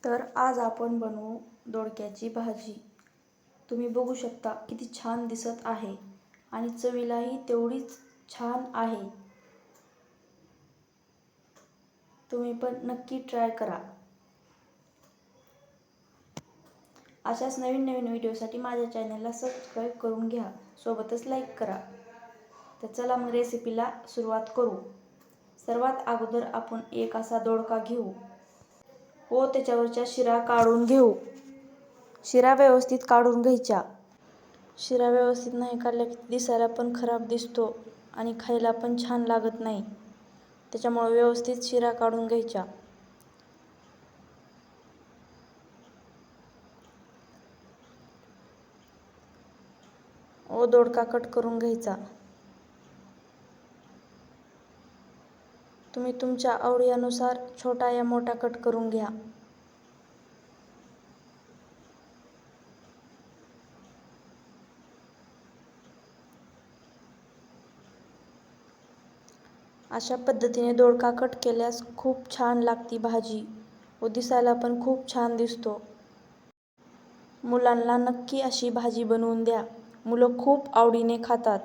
तर आज आपण बनवू दोडक्याची भाजी। तुम्ही बघू शकता किती छान दिसत आहे आणि चवीलाही तेवढीच छान आहे। तुम्ही पण नक्की ट्राय करा। अशाच नवीन व्हिडिओसाठी माझ्या चॅनलला सबस्क्राइब करून घ्या, सोबतच लाईक करा। तर चला मग रेसिपीला सुरुवात करू। सर्वात अगोदर आपण एक असा दोडका घेऊ व त्याच्यावरच्या शिरा काढून घेऊ। शिरा व्यवस्थित काढून घ्यायच्या। शिरा व्यवस्थित नाही काढला की दिसायला पण खराब दिसतो आणि खायला पण छान लागत नाही, त्याच्यामुळे व्यवस्थित शिरा काढून घ्यायच्या। व दोडका कट करून घ्यायचा। तुम्ही तुमच्या आवडीनुसार छोटा या मोठा कट करून घ्या। अशा पद्धतीने दोडका कट केल्यास खूप छान लागती भाजी व दिसायला पण खूप छान दिसतो। मुलांना नक्की अशी भाजी बनवून द्या, मुलं खूप आवडीने खातात।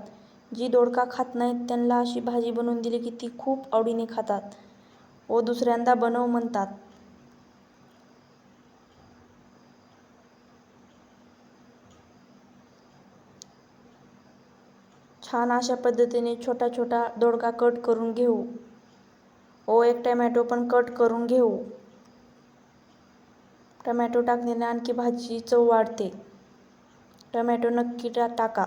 जी दोडका खात नाहीत त्यांना अशी भाजी बनवून दिली की ती खूप आवडीने खातात व दुसऱ्यांदा बनव म्हणतात। छान अशा पद्धतीने छोटा छोटा दोडका कट करून घेऊ व एक टोमॅटो पण कट करून घेऊ। टोमॅटो टाकल्याने आणखी भाजीची चव वाढते, टोमॅटो नक्की टाका।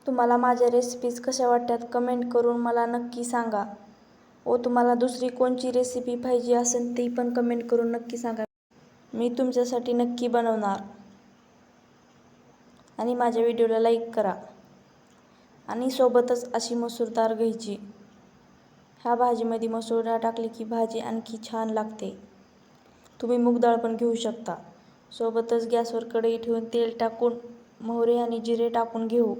तुम्हाला माझ्या रेसिपीज कशा वाटतात कमेंट करून मला नक्की सांगा व तुम्हाला दुसरी कोणची रेसिपी पाहिजे असेल ती पण कमेंट करून नक्की सांगा, मी तुमच्यासाठी नक्की बनवणार। आणि माझ्या व्हिडिओला लाईक करा आणि सोबतच अशी मसूर डाळ घ्यायची। ह्या भाजीमध्ये मसूर डाळ टाकली की भाजी आणखी छान लागते। तुम्ही मूग डाळ पण घेऊ शकता। सोबतच गॅसवर कढई ठेवून तेल टाकून मोहरी आणि जिरे टाकून घेऊ।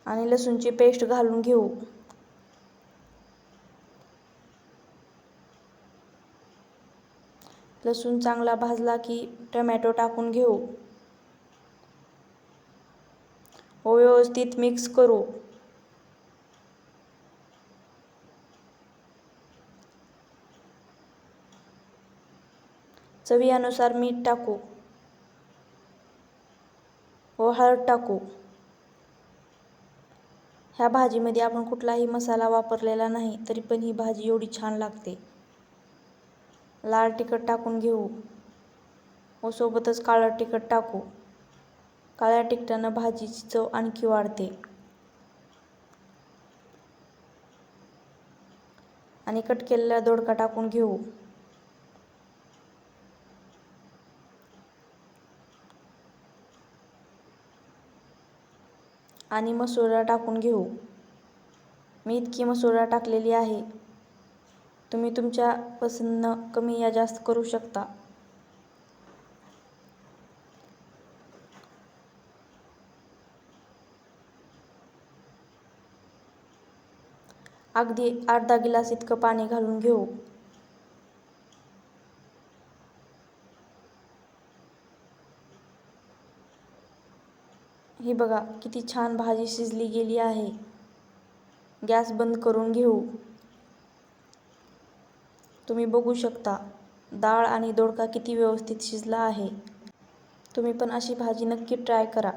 आणि लसूणची पेस्ट घालून घेऊ। लसूण चांगला भाजला की टोमॅटो टाकून घेऊ व व्यवस्थित मिक्स करू। चवीनुसार मीठ टाकू व हळद टाकू। ह्या भाजीमध्ये आपण कुठलाही मसाला वापरलेला नाही तरी पण ही भाजी एवढी छान लागते। लाल तिखट टाकून घेऊ व सोबतच काळं तिखट टाकू। काळ्या तिखटानं भाजीची चव आणखी वाढते। आणि कट केलेला दोडका टाकून घेऊ। आणि मसूर डाळ टाकून घेऊ। मी इतकी मसूर डाळ टाकलेली आहे, तुम्ही तुमच्या पसंतीनं कमी या जास्त करू शकता। अगदी अर्धा गिलास इतकं पाणी घालून घेऊ। हे बघा किती छान भाजी शिजली गेली आहे। गॅस बंद करून घेऊ। तुम्ही बघू शकता डाळ आणि दोडका किती व्यवस्थित शिजला आहे। तुम्ही पण अशी भाजी नक्की ट्राय करा।